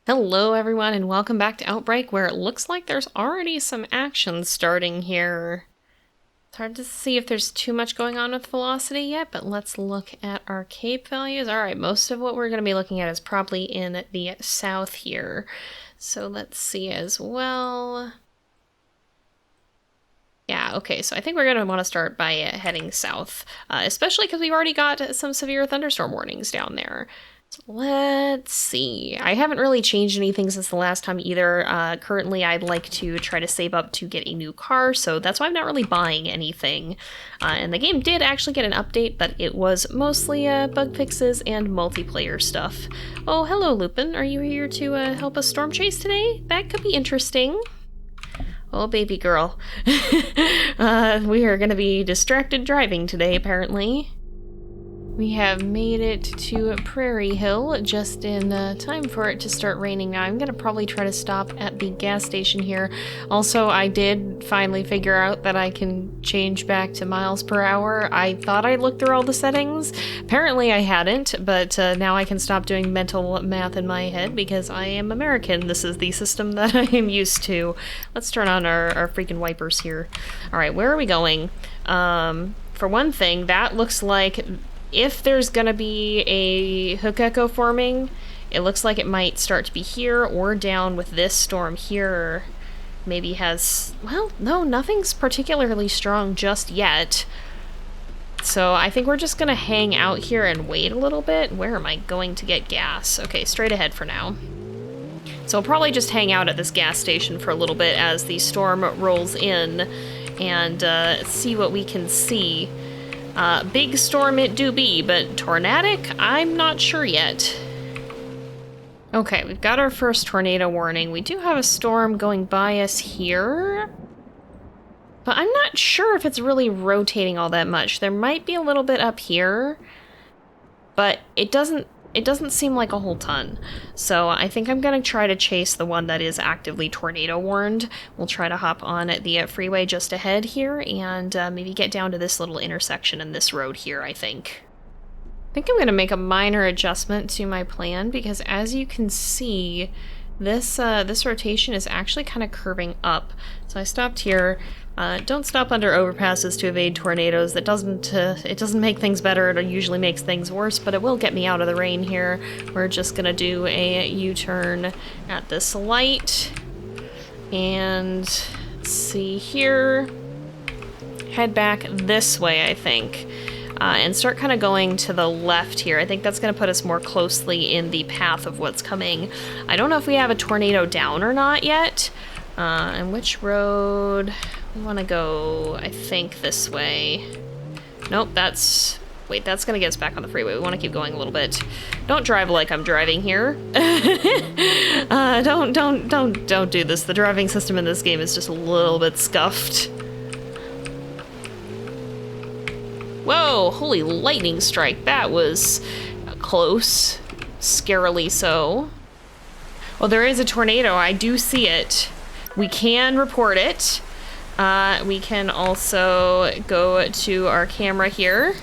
Hello everyone and welcome back to OUTBRK, where it looks like there's already some action starting here. It's hard to see if there's too much going on with velocity yet, but let's look at our cape values. Alright, most of what we're going to be looking at is probably in the south here. So let's see as well. Yeah, okay, so I think we're going to want to start by heading south, especially because we've already got some severe thunderstorm warnings down there. So let's see. I haven't really changed anything since the last time either. Currently, I'd like to try to save up to get a new car, so that's why I'm not really buying anything. And the game did actually get an update, but it was mostly bug fixes and multiplayer stuff. Oh, hello, Lupin. Are you here to help us storm chase today? That could be interesting. Oh, baby girl. We are going to be distracted driving today, apparently. We have made it to Prairie Hill just in time for it to start raining now. I'm going to probably try to stop at the gas station here. Also, I did finally figure out that I can change back to miles per hour. I thought I looked through all the settings. Apparently I hadn't, but now I can stop doing mental math in my head because I am American. This is the system that I am used to. Let's turn on our freaking wipers here. Alright, where are we going? For one thing, that looks like... if there's gonna be a hook echo forming, it looks like it might start to be here or down with this storm here. Maybe has... well, no, nothing's particularly strong just yet. So I think we're just gonna hang out here and wait a little bit. Where am I going to get gas? Okay, straight ahead for now. So I'll probably just hang out at this gas station for a little bit as the storm rolls in and see what we can see. Big storm it do be, but tornadic? I'm not sure yet. Okay, we've got our first tornado warning. We do have a storm going by us here, but I'm not sure if it's really rotating all that much. There might be a little bit up here, but it doesn't seem like a whole ton. So I think I'm gonna try to chase the one that is actively tornado warned. We'll try to hop on the freeway just ahead here and maybe get down to this little intersection in this road here, I think. I think I'm gonna make a minor adjustment to my plan because as you can see, this rotation is actually kind of curving up. So I stopped here. Don't stop under overpasses to evade tornadoes. That doesn't it doesn't make things better. It usually makes things worse, but it will get me out of the rain here. We're just gonna do a U-turn at this light. And let's see here. Head back this way, I think. And start kind of going to the left here. I think that's going to put us more closely in the path of what's coming. I don't know if we have a tornado down or not yet. And which road? We want to go, I think, this way. Nope, that's... wait, that's going to get us back on the freeway. We want to keep going a little bit. Don't drive like I'm driving here. Don't do this. The driving system in this game is just a little bit scuffed. Whoa, holy lightning strike. That was close. Scarily so. Well, there is a tornado. I do see it. We can report it. We can also go to our camera here.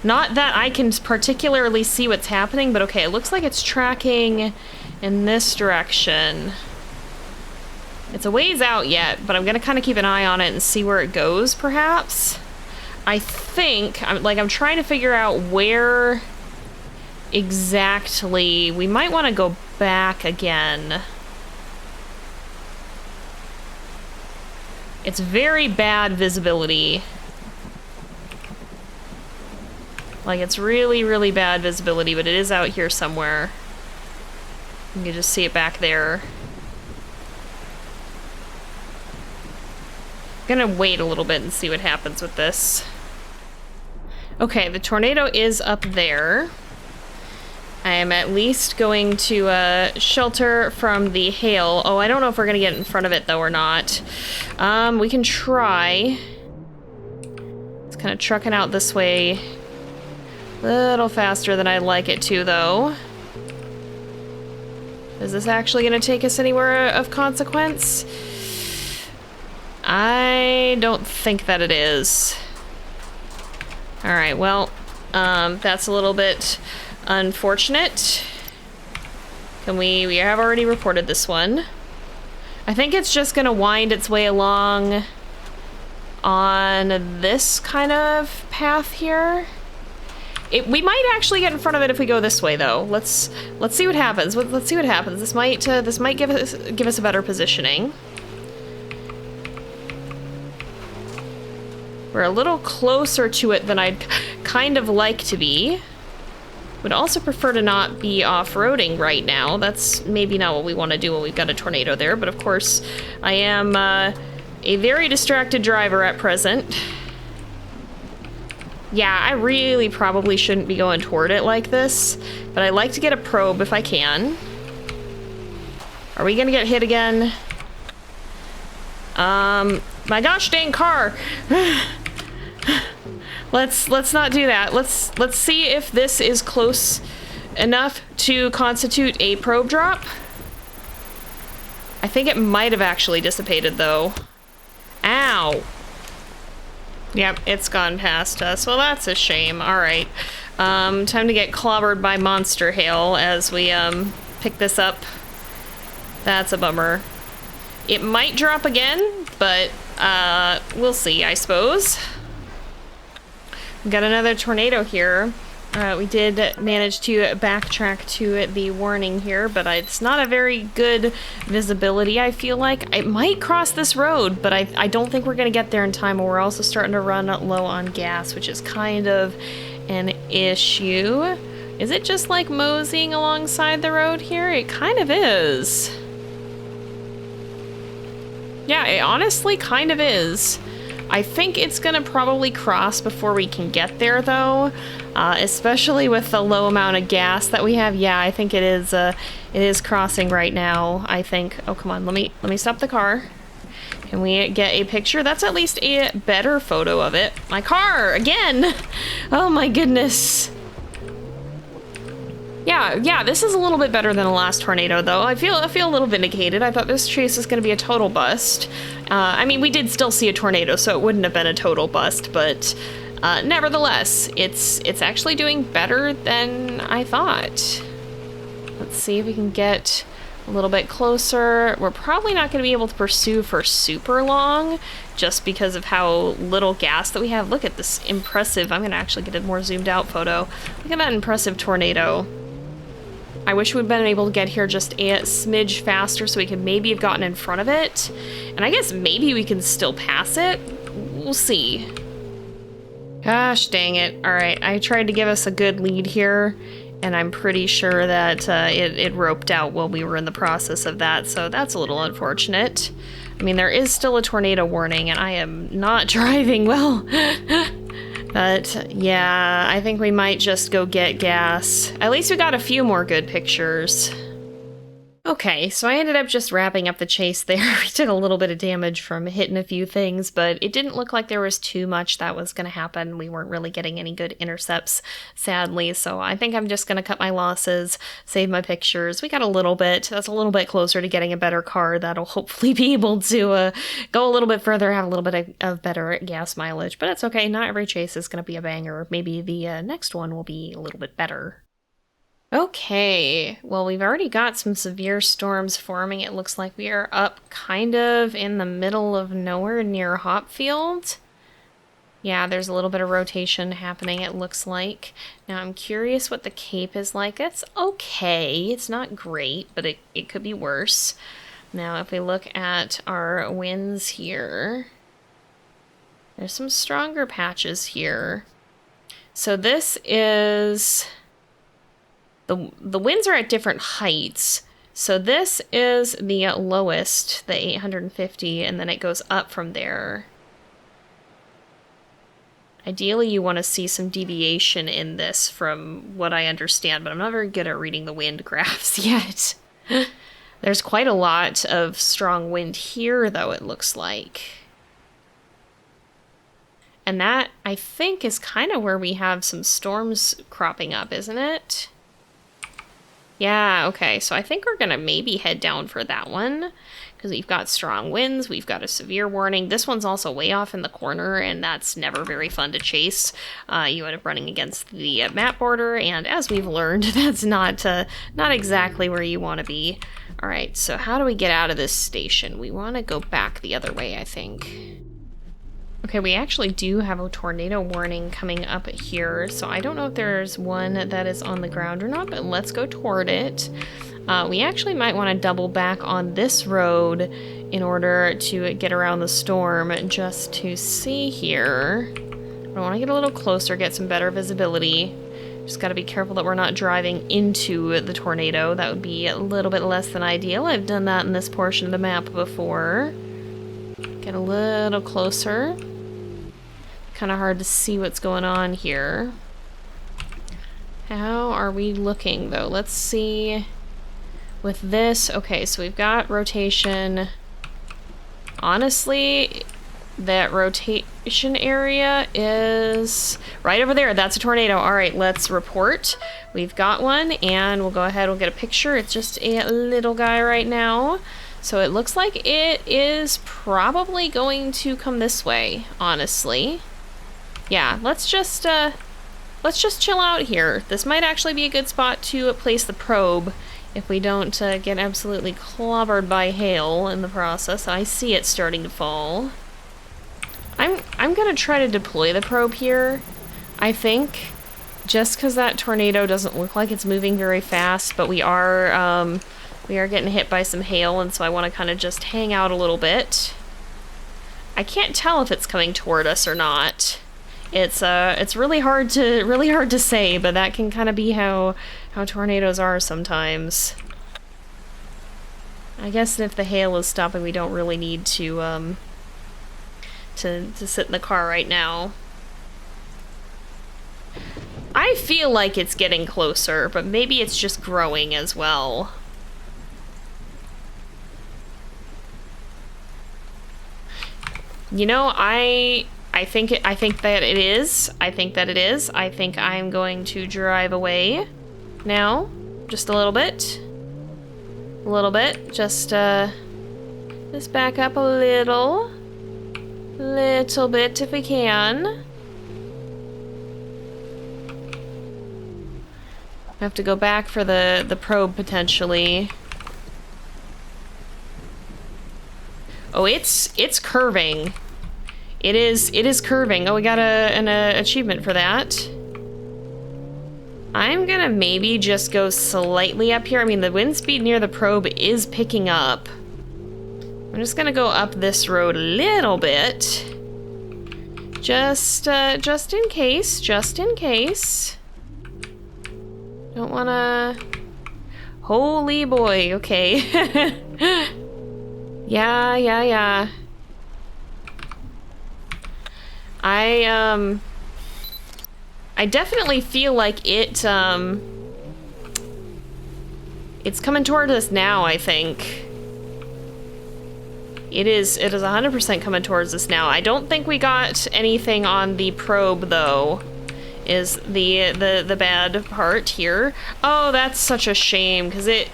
Not that I can particularly see what's happening, but okay, it looks like it's tracking in this direction. It's a ways out yet, but I'm gonna kind of keep an eye on it and see where it goes, perhaps. I think, I'm trying to figure out where exactly. We might want to go back again. It's very bad visibility. Like, it's really, really bad visibility, but it is out here somewhere. You can just see it back there. I'm gonna wait a little bit and see what happens with this. Okay, the tornado is up there. I am at least going to shelter from the hail. Oh, I don't know if we're gonna get in front of it though or not. We can try. It's kind of trucking out this way. A little faster than I'd like it to though. Is this actually gonna take us anywhere of consequence? I don't think that it is. Alright, well, that's a little bit unfortunate. We have already reported this one. I think it's just gonna wind its way along on this kind of path here. We might actually get in front of it if we go this way, though. Let's see what happens. Let's see what happens. This might give us a better positioning. We're a little closer to it than I'd kind of like to be. Would also prefer to not be off-roading right now. That's maybe not what we want to do when we've got a tornado there, but of course I am a very distracted driver at present. Yeah, I really probably shouldn't be going toward it like this, but I like to get a probe if I can. Are we gonna get hit again? My gosh dang car! Let's not do that. Let's see if this is close enough to constitute a probe drop. I think it might have actually dissipated though. Ow! Yep, it's gone past us. Well, that's a shame. Alright. Time to get clobbered by monster hail as we pick this up. That's a bummer. It might drop again, but we'll see, I suppose. We got another tornado here. We did manage to backtrack to the warning here, but it's not a very good visibility, I feel like. It might cross this road, but I don't think we're gonna get there in time, and we're also starting to run low on gas, which is kind of an issue. Is it just like moseying alongside the road here? It kind of is. Yeah, it honestly kind of is. I think it's gonna probably cross before we can get there though, especially with the low amount of gas that we have. Yeah, I think it is crossing right now, I think. Oh, come on, let me stop the car. Can we get a picture? That's at least a better photo of it. My car, again! Oh my goodness. Yeah, this is a little bit better than the last tornado, though. I feel a little vindicated. I thought this chase was going to be a total bust. I mean, we did still see a tornado, so it wouldn't have been a total bust, but nevertheless, it's actually doing better than I thought. Let's see if we can get a little bit closer. We're probably not going to be able to pursue for super long, just because of how little gas that we have. Look at this impressive, I'm going to actually get a more zoomed out photo. Look at that impressive tornado. I wish we'd been able to get here just a smidge faster so we could maybe have gotten in front of it. And I guess maybe we can still pass it. We'll see. Gosh dang it. Alright, I tried to give us a good lead here, and I'm pretty sure that it roped out while we were in the process of that, so that's a little unfortunate. I mean, there is still a tornado warning, and I am not driving well. But yeah, I think we might just go get gas. At least we got a few more good pictures. Okay, so I ended up just wrapping up the chase there. We took a little bit of damage from hitting a few things, but it didn't look like there was too much that was going to happen. We weren't really getting any good intercepts, sadly, so I think I'm just going to cut my losses, save my pictures. We got a little bit. That's a little bit closer to getting a better car that'll hopefully be able to go a little bit further, have a little bit of better gas mileage, but it's okay. Not every chase is going to be a banger. Maybe the next one will be a little bit better. Okay, well, we've already got some severe storms forming. It looks like we are up kind of in the middle of nowhere near Hopfield. Yeah, there's a little bit of rotation happening, it looks like. Now, I'm curious what the Cape is like. It's okay. It's not great, but it could be worse. Now, if we look at our winds here, there's some stronger patches here. So this is... The winds are at different heights, so this is the lowest, the 850, and then it goes up from there. Ideally, you want to see some deviation in this from what I understand, but I'm not very good at reading the wind graphs yet. There's quite a lot of strong wind here, though, it looks like. And that, I think, is kind of where we have some storms cropping up, isn't it? Yeah, okay, so I think we're gonna maybe head down for that one, because we've got strong winds, we've got a severe warning. This one's also way off in the corner, and that's never very fun to chase. You end up running against the map border, and as we've learned, that's not exactly where you want to be. All right, so how do we get out of this station? We want to go back the other way, I think. Okay, we actually do have a tornado warning coming up here, so I don't know if there's one that is on the ground or not, but let's go toward it. We actually might want to double back on this road in order to get around the storm, just to see here. I want to get a little closer, get some better visibility. Just got to be careful that we're not driving into the tornado. That would be a little bit less than ideal. I've done that in this portion of the map before. Get a little closer. Kind of hard to see what's going on here. How are we looking, though? Let's see. With this, okay, so we've got rotation. Honestly, that rotation area is right over there. That's a tornado. All right, let's report. We've got one, and we'll go ahead and get a picture. It's just a little guy right now. So it looks like it is probably going to come this way, honestly. Yeah, let's just chill out here. This might actually be a good spot to place the probe if we don't get absolutely clobbered by hail in the process. I see it starting to fall. I'm gonna try to deploy the probe here, I think, just because that tornado doesn't look like it's moving very fast, but we are getting hit by some hail, and so I want to kind of just hang out a little bit. I can't tell if it's coming toward us or not. It's really hard to say, but that can kind of be how tornadoes are sometimes. I guess if the hail is stopping, we don't really need to sit in the car right now. I feel like it's getting closer, but maybe it's just growing as well. You know, I think that it is. I think I'm going to drive away now, just a little bit. Just back up a little bit if we can. I have to go back for the probe potentially. Oh, it's curving. It is curving. Oh, we got an achievement for that. I'm gonna maybe just go slightly up here. I mean, the wind speed near the probe is picking up. I'm just gonna go up this road a little bit. Just in case. Don't wanna... Holy boy, okay. Yeah. I definitely feel like it's coming toward us now, I think. It is 100% coming towards us now. I don't think we got anything on the probe, though, is the bad part here. Oh, that's such a shame, because it...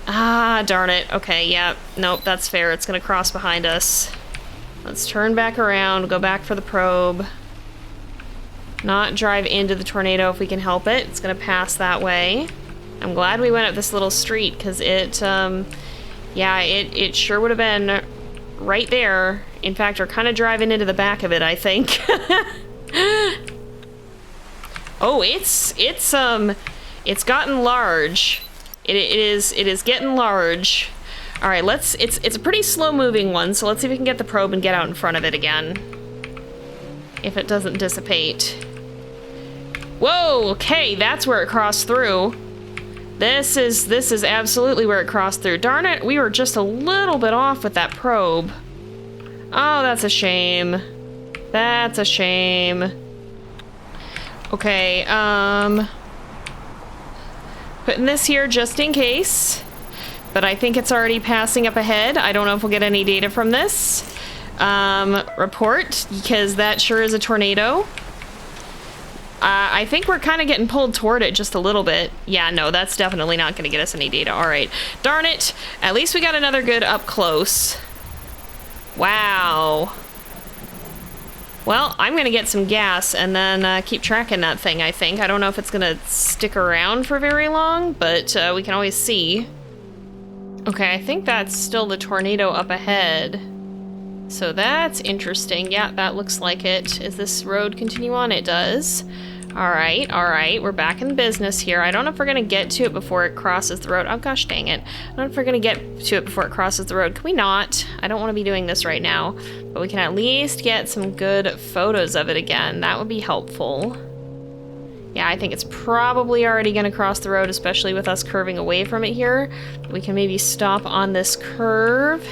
Ah, darn it. Okay, yeah. Nope, that's fair. It's gonna cross behind us. Let's turn back around, go back for the probe. Not drive into the tornado if we can help it. It's gonna pass that way. I'm glad we went up this little street, because it sure would have been right there. In fact, we're kind of driving into the back of it, I think. Oh, it's gotten large. It is getting large. All right, it's a pretty slow moving one, so let's see if we can get the probe and get out in front of it again. If it doesn't dissipate. Whoa, okay, that's where it crossed through. This is absolutely where it crossed through. Darn it, we were just a little bit off with that probe. Oh, that's a shame. That's a shame. Okay, putting this here just in case. But I think it's already passing up ahead. I don't know if we'll get any data from this. Report, because that sure is a tornado. I think we're kind of getting pulled toward it just a little bit. Yeah, no, that's definitely not going to get us any data. All right. Darn it. At least we got another good up close. Wow. Well, I'm going to get some gas and then keep tracking that thing, I think. I don't know if it's going to stick around for very long, but we can always see. Okay, I think that's still the tornado up ahead. So that's interesting. Yeah, that looks like it. Is this road continue on? It does. All right, we're back in business here. I don't know if we're gonna get to it before it crosses the road. Oh gosh, dang it. I don't know if we're gonna get to it before it crosses the road. Can we not? I don't wanna be doing this right now, but we can at least get some good photos of it again. That would be helpful. Yeah, I think it's probably already gonna cross the road, especially with us curving away from it here. We can maybe stop on this curve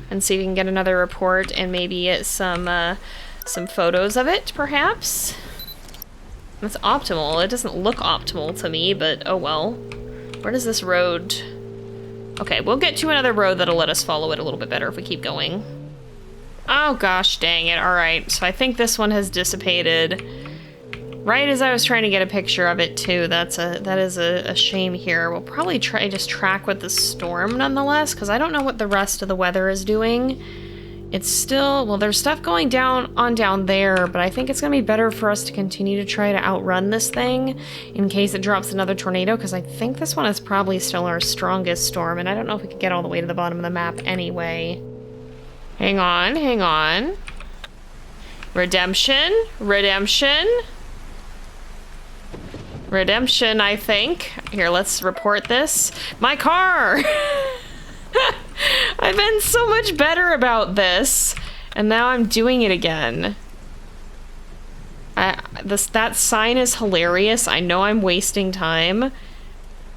and see if we can get another report and maybe get some photos of it, perhaps. That's optimal. It doesn't look optimal to me, but oh well. Where does this road... Okay, we'll get to another road that'll let us follow it a little bit better if we keep going. Oh gosh, dang it. Alright, so I think this one has dissipated. Right as I was trying to get a picture of it too. That is a shame here. We'll probably try just track with the storm nonetheless, because I don't know what the rest of the weather is doing. It's still, well, there's stuff going down there, but I think it's gonna be better for us to continue to try to outrun this thing in case it drops another tornado, because I think this one is probably still our strongest storm, and I don't know if we could get all the way to the bottom of the map anyway. Hang on. Redemption, I think. Here, let's report this. My car! I've been so much better about this, and now I'm doing it again. That sign is hilarious. I know I'm wasting time,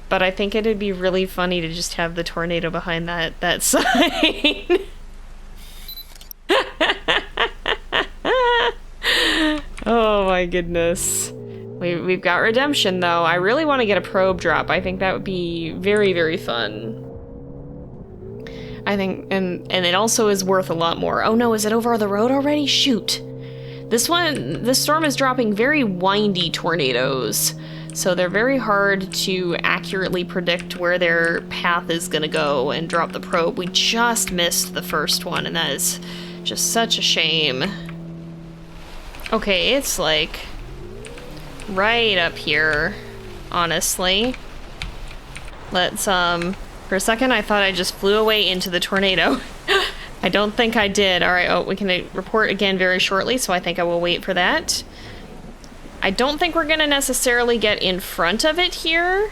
but I think it'd be really funny to just have the tornado behind that sign. Oh my goodness. We've got redemption though. I really want to get a probe drop. I think that would be very, very fun. I think, and it also is worth a lot more. Oh no, is it over the road already? Shoot. This storm is dropping very windy tornadoes, so they're very hard to accurately predict where their path is gonna go and drop the probe. We just missed the first one, and that is just such a shame. Okay, it's like right up here, honestly. Let's, for a second, I thought I just flew away into the tornado. I don't think I did. All right, oh, we can report again very shortly, so I think I will wait for that. I don't think we're gonna necessarily get in front of it here,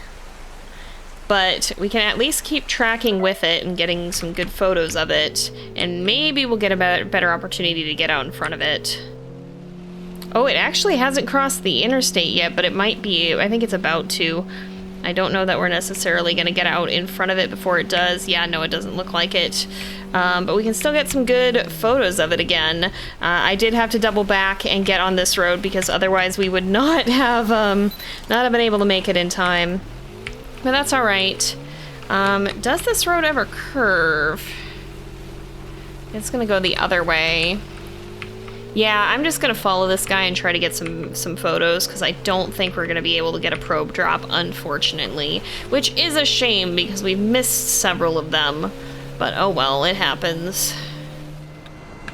but we can at least keep tracking with it and getting some good photos of it, and maybe we'll get a better opportunity to get out in front of it. Oh, it actually hasn't crossed the interstate yet, but it might be. I think it's about to. I don't know that we're necessarily going to get out in front of it before it does. Yeah, no, it doesn't look like it. But we can still get some good photos of it again. I did have to double back and get on this road because otherwise we would not have been able to make it in time. But that's all right. Does this road ever curve? It's going to go the other way. Yeah, I'm just gonna follow this guy and try to get some photos, because I don't think we're gonna be able to get a probe drop, unfortunately. Which is a shame, because we've missed several of them. But oh well, it happens.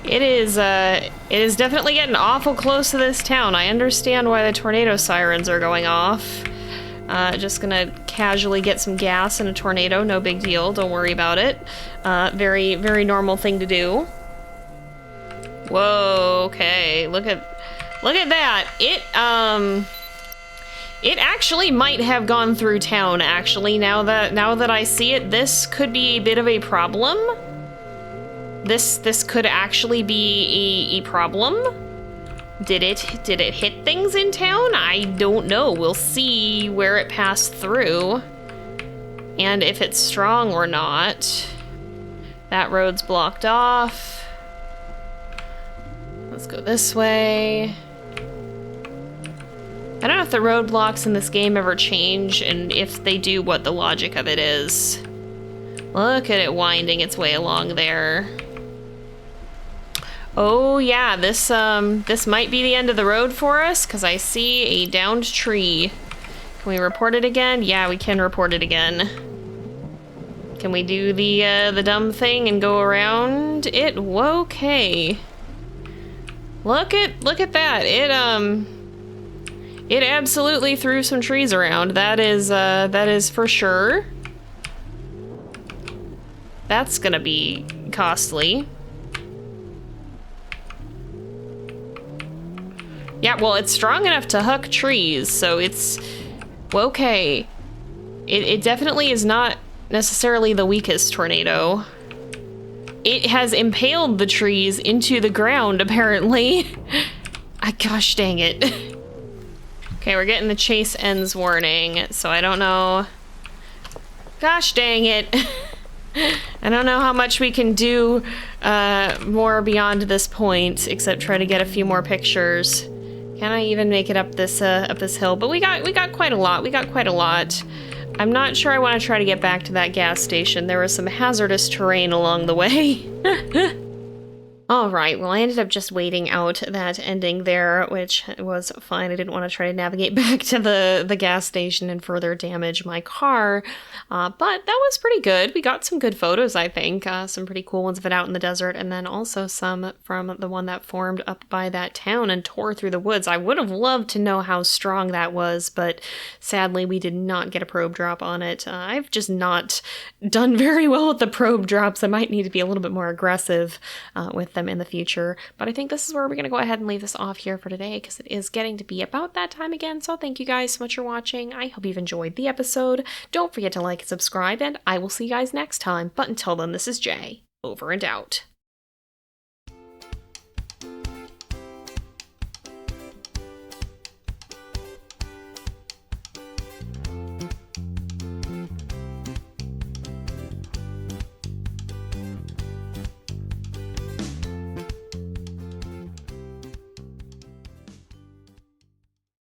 It is definitely getting awful close to this town. I understand why the tornado sirens are going off. Just gonna casually get some gas in a tornado, no big deal, don't worry about it. Very, very normal thing to do. Whoa, okay, look at that. It actually might have gone through town, actually, now that I see it. This could be a bit of a problem. This could actually be a problem. Did it hit things in town? I don't know. We'll see where it passed through and if it's strong or not. That road's blocked off. Let's go this way. I don't know if the roadblocks in this game ever change, and if they do, what the logic of it is. Look at it winding its way along there. Oh yeah, this might be the end of the road for us, because I see a downed tree. Can we report it again? Yeah, we can report it again. Can we do the dumb thing and go around it? Whoa, okay. Look at that. It absolutely threw some trees around. That is for sure. That's gonna be costly. Yeah, well, it's strong enough to huck trees, so it's okay. It definitely is not necessarily the weakest tornado. It has impaled the trees into the ground, apparently. Gosh dang it. Okay, we're getting the chase ends warning, so I don't know. Gosh dang it. I don't know how much we can do more beyond this point, except try to get a few more pictures. Can I even make it up this hill? But we got quite a lot. We got quite a lot. I'm not sure I want to try to get back to that gas station. There was some hazardous terrain along the way. All right, well, I ended up just waiting out that ending there, which was fine. I didn't want to try to navigate back to the gas station and further damage my car, but that was pretty good. We got some good photos, I think, some pretty cool ones of it out in the desert, and then also some from the one that formed up by that town and tore through the woods. I would have loved to know how strong that was, but sadly we did not get a probe drop on it. I've just not done very well with the probe drops. I might need to be a little bit more aggressive with them in the future, but I think this is where we're going to go ahead and leave this off here for today, because it is getting to be about that time again. So thank you guys so much for watching. I hope you've enjoyed the episode. Don't forget to like and subscribe, and I will see you guys next time. But until then, this is Jay, over and out.